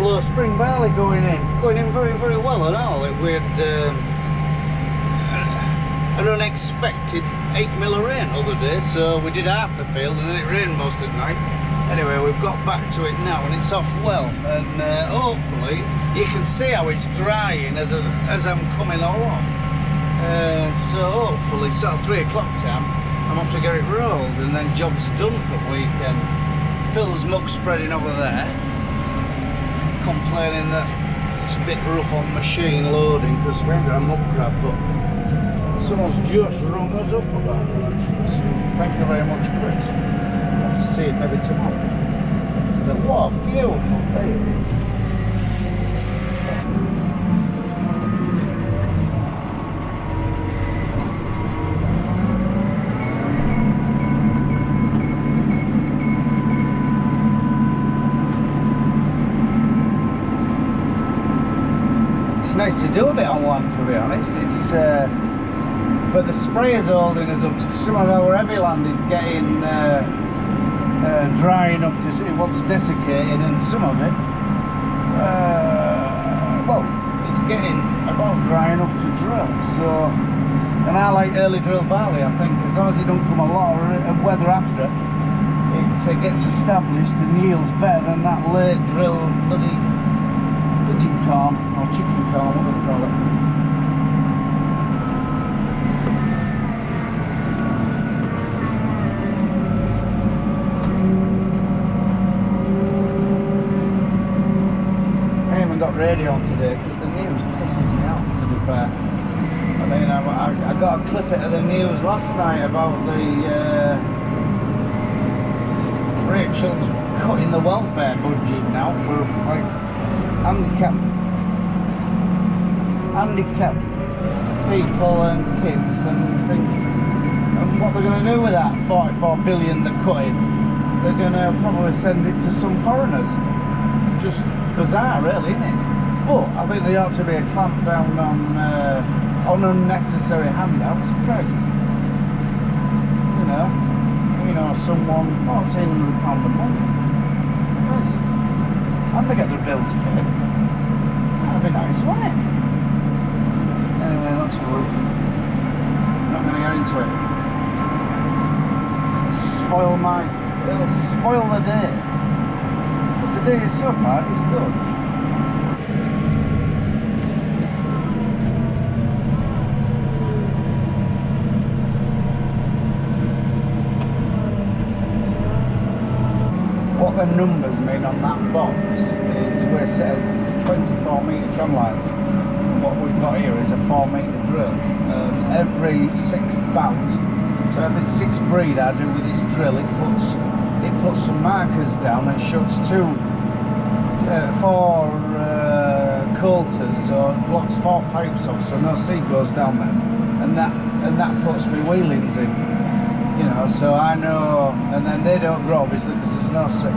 blow spring barley going in very, very well and all. We had an unexpected 8 mil of rain other day, so we did half the field and then it rained most of the night. Anyway, we've got back to it now and it's off well, and hopefully you can see how it's drying as I'm coming along. So hopefully sort of 3 o'clock time I'm off to get it rolled and then job's done for the weekend. Phil's Muck spreading over there, complaining that it's a bit rough on machine loading because we ain't got a muck grab, but someone's just rung us up about it actually, so thank you very much, Chris. I'll have to see it maybe tomorrow. But what a beautiful day it is. It's nice to do a bit on land, to be honest. It's but the sprayer's holding us up. Some of our heavy land is getting dry enough to, it wants desiccated, and some of it, well, it's getting about dry enough to drill. So, and I like early drill barley. I think as long as it don't come a lot of weather after it, gets established and yields better than that late drill bloody pigeon corn or chicken corn, what do they call it. Got radio on today because the news pisses me off, to be fair. I mean, I got a clip of the news last night about the Rachel's cutting the welfare budget now for like handicapped people and kids, and what they're going to do with that 44 billion they're cutting. They're going to probably send it to some foreigners. Just bizarre, really, isn't it? But I think there ought to be a clampdown on unnecessary handouts. Christ, you know, someone £1,400 a month. Christ, and they get their bills paid. That'd be nice, wouldn't it? Anyway, that's rude. I'm not going to get into it. It'll spoil the day. The day so far is good. What the numbers mean on that box is where it says 24 metre tram lines. What we've got here is a 4 metre drill. Every 6th bout, so every 6th breed I do with this drill, it puts some markers down and shuts 4 coulters, so it blocks 4 pipes off, so no seed goes down there, and that puts me wheelings in, you know, so I know, and then they don't grow obviously because there's no seed,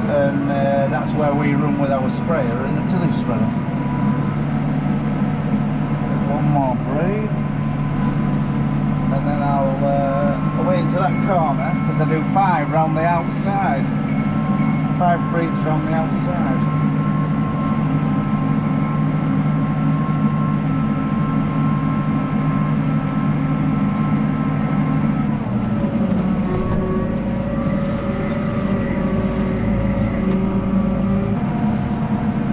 and that's where we run with our sprayer and the tillage spreader. One more breed, and then I'll away into that corner because I do 5 round the outside. 5 breeds around the outside.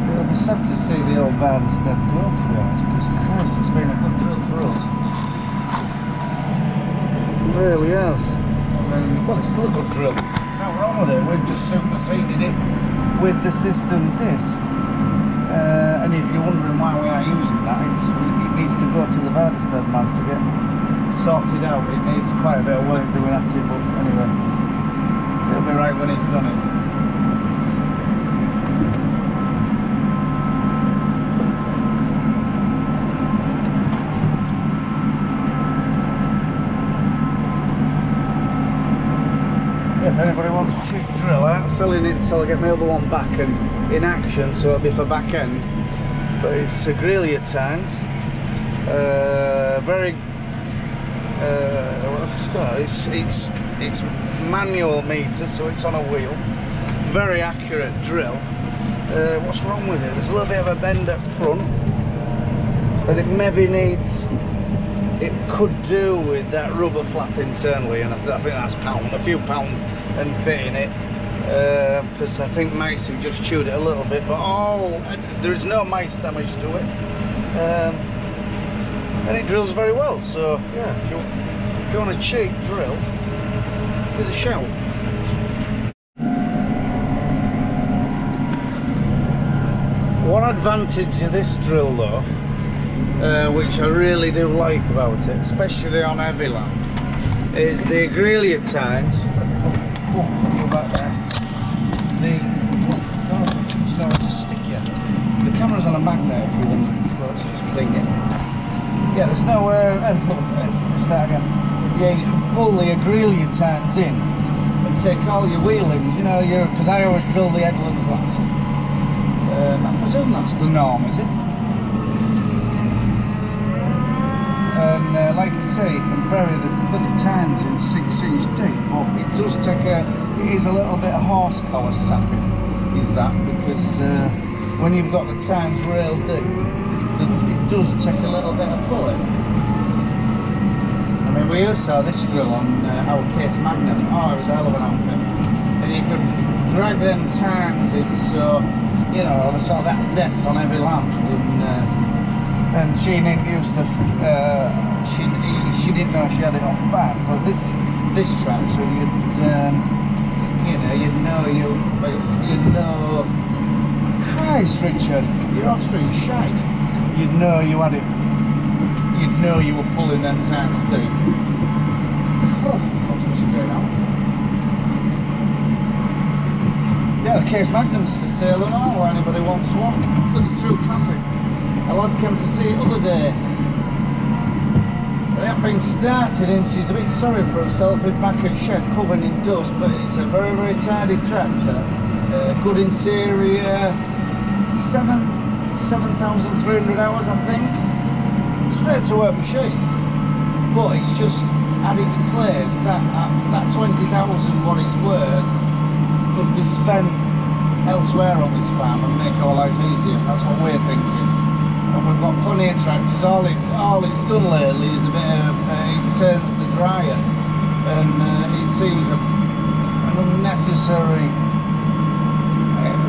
It'll be sad to see the old Vardestead go, to be honest, because Christ, it's been a good drill for us. It really has. I mean, well, it's still a good drill. Nothing wrong with it, we've just superseded it with the system disc, and if you're wondering why we are using that, it needs to go to the Vardestead man to get sorted out. It needs quite a bit of work doing at it, but anyway, it'll be right when it's done it. If anybody wants a cheap drill, I ain't selling it until I get my other one back and in action, so it'll be for back end. But it's a Grelia tines, very it's manual meter, so it's on a wheel, very accurate drill, What's wrong with it? There's a little bit of a bend at front, and it maybe needs, it could do with that rubber flap internally, and I think that's a few pound and fitting it, because I think mice have just chewed it a little bit, but there is no mice damage to it, and it drills very well. So yeah, if you want a cheap drill, there's a shout. One advantage of this drill though, which I really do like about it, especially on heavy land, is the grellier tines. Go back there. There's nowhere to stick you. The camera's on a magnet if you want to just fling it. Yeah, there's nowhere. Start again. Yeah, you can pull the grellier tines in and take all your wheelings. You know, because I always drill the headlands last. I presume that's the norm, is it? And like I say, you can bury the bloody tines in 6 inch deep, but it does take it is a little bit of horsepower sapping, is that, because when you've got the tines real deep, it does take a little bit of pulling. I mean, we used to have this drill on our Case Magnum. Oh, it was a hell of an outfit. And you could drag them tines in, so you know, sort of that depth on every lamp, and she didn't use the she didn't know she had it on back, but this tractor, you'd know, Christ Richard, you're actually shite, you'd know you had it, you'd know you were pulling them tines deep. What's what's going on? Yeah, the Case Magnum's for sale and all, anybody wants one. Bloody true classic. A lad came to see it the other day. It hasn't been started and she's a bit sorry for herself. It's back at shed covered in dust, but it's a very, very tidy tractor. Good interior, 7,300 hours I think. Straight to work machine. But it's just at its place, that 20,000 what it's worth could be spent elsewhere on this farm and make our life easier. That's what we're thinking. And we've got plenty of tractors. All it's done lately is a bit of it turns the dryer, and it seems an unnecessary.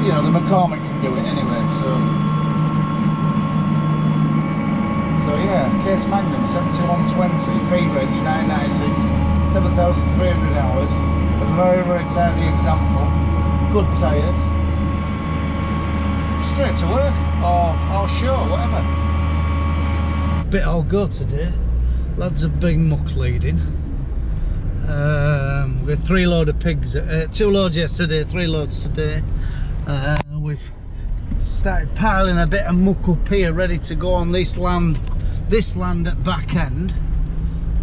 You know, the McCormick can do it anyway. So yeah, Case Magnum 7120, P-Reg 996, 7,300 hours. A very, very tidy example. Good tyres. Straight to work, or sure, whatever. Bit all go today. Lads have been muck leading. We had 3 load of pigs, 2 loads yesterday, 3 loads today. We've started piling a bit of muck up here, ready to go on this land at back end.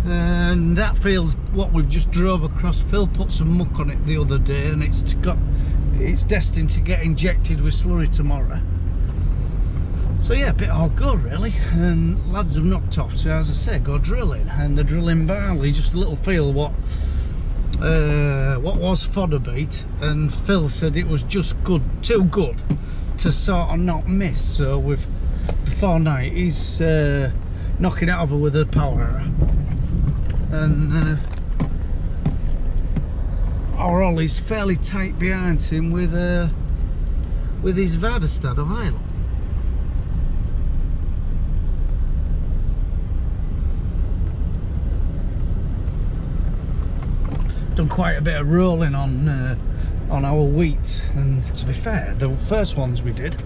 And that field's what we've just drove across. Phil put some muck on it the other day, and it's destined to get injected with slurry tomorrow. So yeah, a bit all good really, and lads have knocked off to, as I say, go drilling, and they're drilling Barley, just a little field what was fodder beat, and Phil said it was just good, too good to sort of not miss. So before night he's knocking it over with a power, and our Ollie's fairly tight behind him with his Vadestad of there. Done quite a bit of rolling on our wheat, and to be fair, the first ones we did,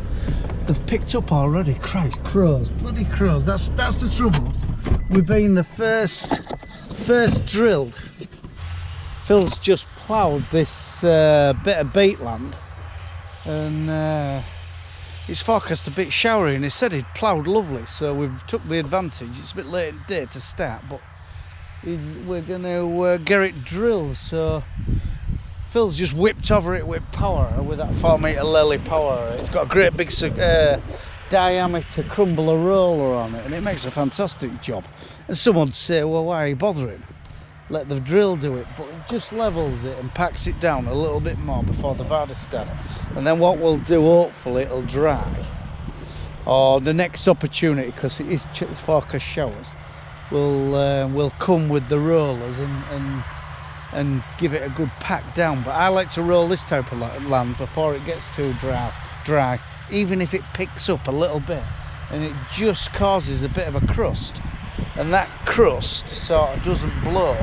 they've picked up already. Christ, crows, bloody crows. That's the trouble. We've been the first drilled. Phil's just ploughed this bit of beet land, and it's forecast a bit showery, and he said he'd ploughed lovely, so we've took the advantage. It's a bit late in the day to start, but we're going to get it drilled. So Phil's just whipped over it with power, with that 4 metre Lely power. It's got a great big diameter crumbler roller on it, and it makes a fantastic job. And someone would say, well, why are you bothering? let the drill do it, but it just levels it and packs it down a little bit more before the Vardestad. And then what we'll do, hopefully it'll dry, or the next opportunity, because it is forecast showers, we'll come with the rollers and give it a good pack down. But I like to roll this type of land before it gets too dry, even if it picks up a little bit and it just causes a bit of a crust, and that crust sort of doesn't blow,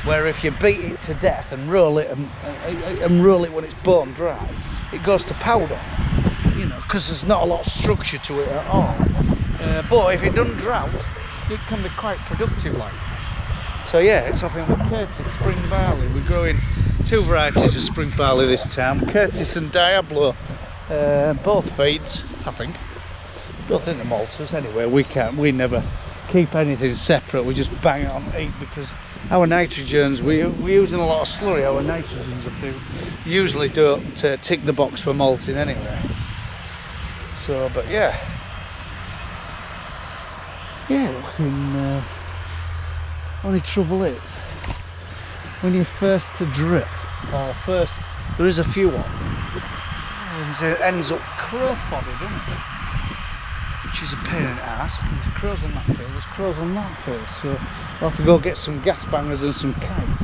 where if you beat it to death and roll it and roll it when it's bone dry, it goes to powder, you know, because there's not a lot of structure to it at all. But if it doesn't drought, it can be quite productive like. So yeah, it's off in with Curtis spring barley. We're growing 2 varieties of spring barley this time, Curtis and Diablo, both feeds, I think. Don't think they're malters anyway. We never keep anything separate, we just bang it on heat, because our nitrogens, we're using a lot of slurry. Our nitrogens usually don't tick the box for malting anyway. So, but yeah, looking. Only trouble is, when you're first to drip, or first, there is a few on, it ends up crow-fodded, doesn't it? Which is a pain in the ass. There's crows on that field, there's crows on that field, so I'll have to go get some gas bangers and some kites.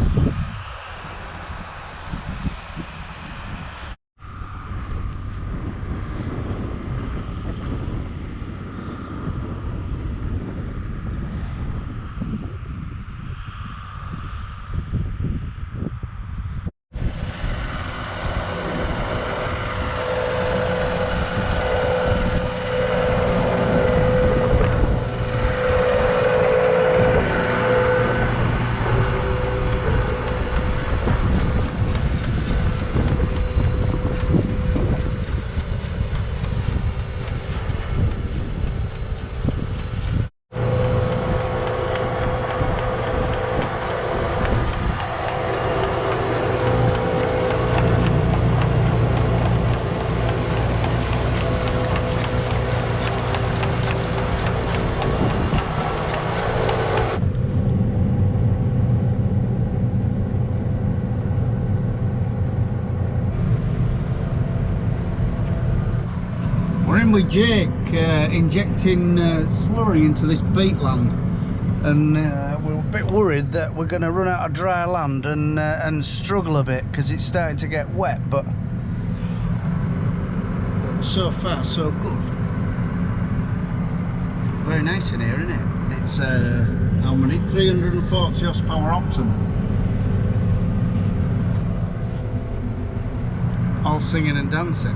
We're in with Jake, injecting slurry into this beet land, and we're a bit worried that we're going to run out of dry land and struggle a bit because it's starting to get wet, but so far so good. Very nice in here, isn't it? It's how many? 340 horsepower Optum. All singing and dancing.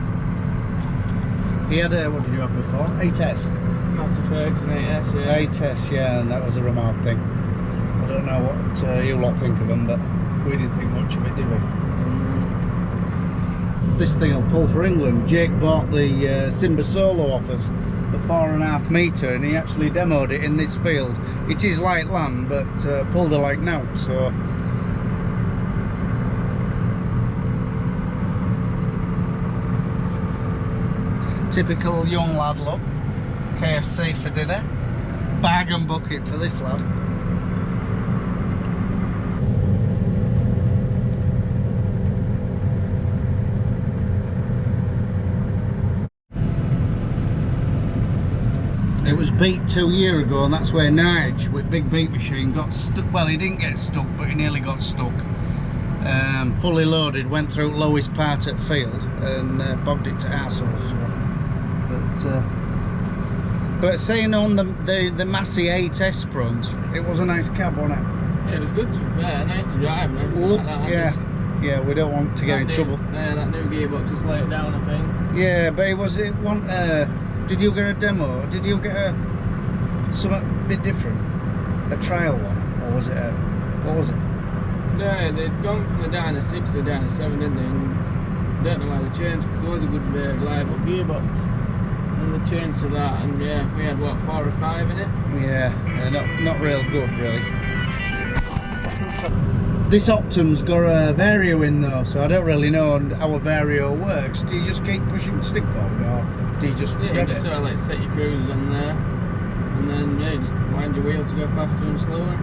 He had what did you have before? 8S? Master Ferguson 8S, yeah. 8S, yeah, and that was a remark thing. I don't know what you lot think of them, but we didn't think much of it, did we? This thing will pull for England. Jake bought the Simba Solo offers, the 4.5 metre, and he actually demoed it in this field. It is light land, but pulled her like now, so. Typical young lad look. KFC for dinner. Bag and bucket for this lad. It was beat 2 years ago, and that's where Nige with big beat machine got stuck. Well, he didn't get stuck, but he nearly got stuck. Fully loaded, went through lowest part at field and bogged it to arseholes. But saying on the Massey 8S front, it was a nice cab, wasn't it? Yeah, it was good to be fair, nice to drive and everything like that. Yeah, we don't want to get in trouble. Yeah, that new gearbox just let it down, I think. Yeah, but it one. Did you get a demo? Did you get something a bit different? A trial one? Or was it what was it? Yeah, they'd gone from the Dyna 6 to the Dyna 7, didn't they? And don't know why they changed, because there was a good reliable gearbox. And they changed to that, and yeah, we had what, 4 or 5 in it? Yeah, not real good really. This Optum's got a vario in though, so I don't really know how a vario works. Do you just keep pushing the stick forward, or do you just you just sort of like set your cruisers on there, and then yeah, just wind your wheel to go faster and slower.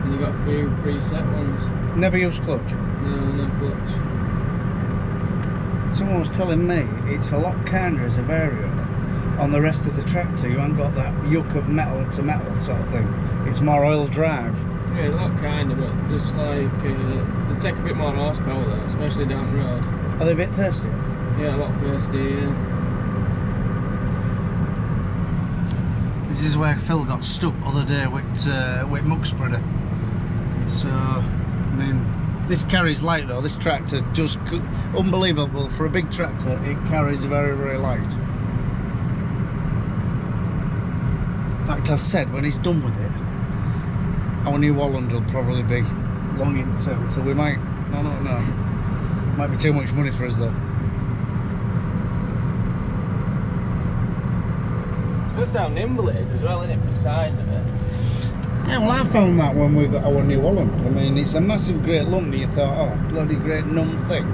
And you've got a few preset ones. Never use clutch. No clutch. Someone was telling me it's a lot kinder as a variant on the rest of the tractor. You haven't got that yuck of metal to metal sort of thing. It's more oil drive. Yeah, a lot kinder, but just like they take a bit more horsepower though, especially down the road. Are they a bit thirsty? Yeah, a lot thirsty, yeah. This is where Phil got stuck the other day with Muck spreader. So, I mean, this carries light though. This tractor just unbelievable for a big tractor. It carries very, very light. In fact, I've said when he's done with it, our New Holland will probably be long in tooth. So we might, I don't know. Might be too much money for us though. It's just how nimble it is as well, isn't it, for the size of it? Yeah, well, I found that when we got our New Holland. I mean, it's a massive great lump, and you thought, oh, bloody great numb thing.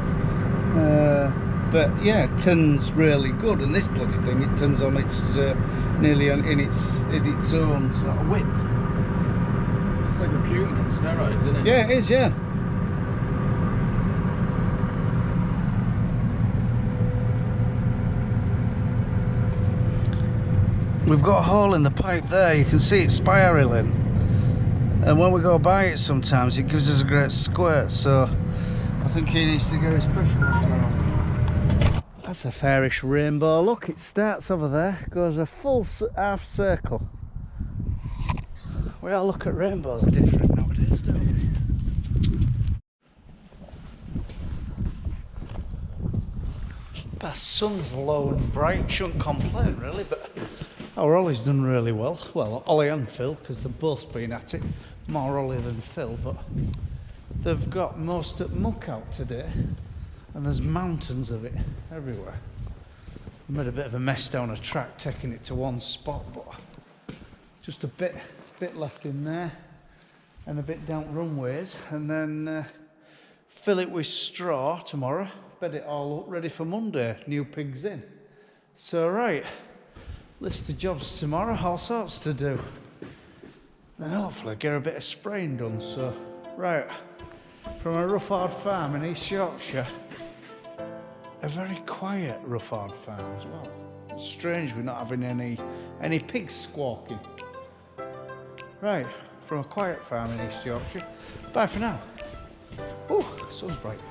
But yeah, it turns really good, and this bloody thing, it turns on its nearly in its own sort of width. It's like a puma on steroids, isn't it? Yeah, it is, yeah. We've got a hole in the pipe there, you can see it spiraling. And when we go by it sometimes, it gives us a great squirt, so I think he needs to get his pressure washer on. That's a fairish rainbow. Look, it starts over there, goes a full half circle. We all look at rainbows different nowadays, don't we? The sun's low and bright, shouldn't complain really, but our Ollie's done really well. Well, Ollie and Phil, because they've both been at it. More Ollie than Phil, but they've got most at Muck out today, and there's mountains of it everywhere. I made a bit of a mess down a track taking it to one spot, but just a bit left in there, and a bit down runways, and then fill it with straw tomorrow, bed it all up ready for Monday, new pigs in. So right, list of jobs tomorrow, all sorts to do. Then hopefully get a bit of spraying done. So, right, from a rough hard farm in East Yorkshire, a very quiet rough hard farm as well. It's strange we're not having any pigs squawking. Right, from a quiet farm in East Yorkshire, bye for now. Oh, sun's bright.